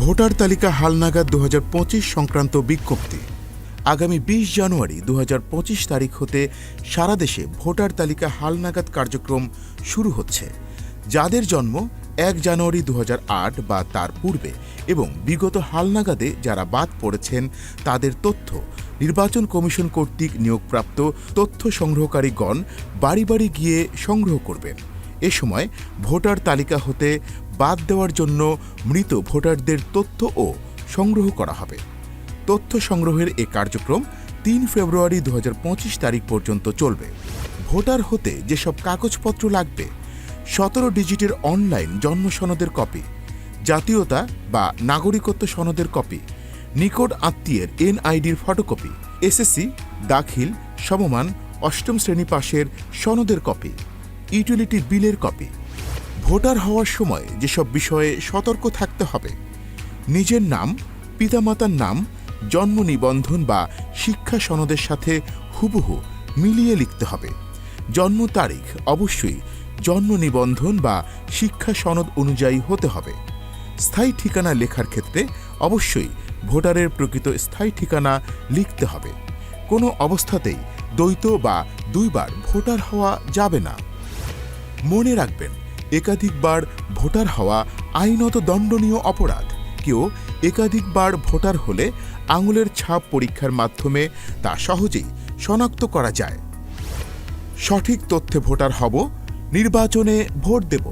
Voter তালিকা হালনাগাদ 2025 সংক্রান্ত বিজ্ঞপ্তি। আগামী 20 জানুয়ারি 2025 তারিখ হতে সারা দেশে ভোটার তালিকা হালনাগাদ কার্যক্রম শুরু হচ্ছে। যাদের জন্ম 1 জানুয়ারি 2008 বা তার পূর্বে এবং বিগত হালনাগাদে যারা বাদ পড়েছেন তাদের তথ্য নির্বাচন কমিশন কর্তৃক নিয়োগপ্রাপ্ত তথ্য সংগ্রহকারীগণ বাড়ি বাড়ি গিয়ে সংগ্রহ করবেন। এ সময় ভোটার তালিকা হতে বাদ দেওয়ার জন্য মৃত ভোটারদের তথ্যও সংগ্রহ করা হবে। তথ্য সংগ্রহের এ কার্যক্রম 3 ফেব্রুয়ারি 2025 তারিখ পর্যন্ত চলবে। ভোটার হতে যেসব কাগজপত্র লাগবে: 17 ডিজিটের অনলাইন জন্ম সনদের কপি, জাতীয়তা বা নাগরিকত্ব সনদের কপি, নিকট আত্মীয়ের এনআইডির ফটোকপি, এসএসসি দাখিল সমমান 8ম শ্রেণী পাশের সনদের কপি, ইউটিলিটি বিলের কপি। ভোটার হওয়ার সময় যেসব বিষয়ে সতর্ক থাকতে হবে: নিজের নাম, পিতামাতার নাম জন্ম নিবন্ধন বা শিক্ষা সনদের সাথে হুবহু মিলিয়ে লিখতে হবে। জন্ম তারিখ অবশ্যই জন্ম নিবন্ধন বা শিক্ষা সনদ অনুযায়ী হতে হবে। স্থায়ী ঠিকানা লেখার ক্ষেত্রে অবশ্যই ভোটারের প্রকৃত স্থায়ী ঠিকানা লিখতে হবে। কোনো অবস্থাতেই দ্বৈত বা দুইবার ভোটার হওয়া যাবে না। মনে রাখবেন, একাধিকবার ভোটার হওয়া আইনত দণ্ডনীয় অপরাধ। কেউ একাধিকবার ভোটার হলে আঙুলের ছাপ পরীক্ষার মাধ্যমে তা সহজেই শনাক্ত করা যায়। সঠিক তথ্যে ভোটার হব, নির্বাচনে ভোট দেব।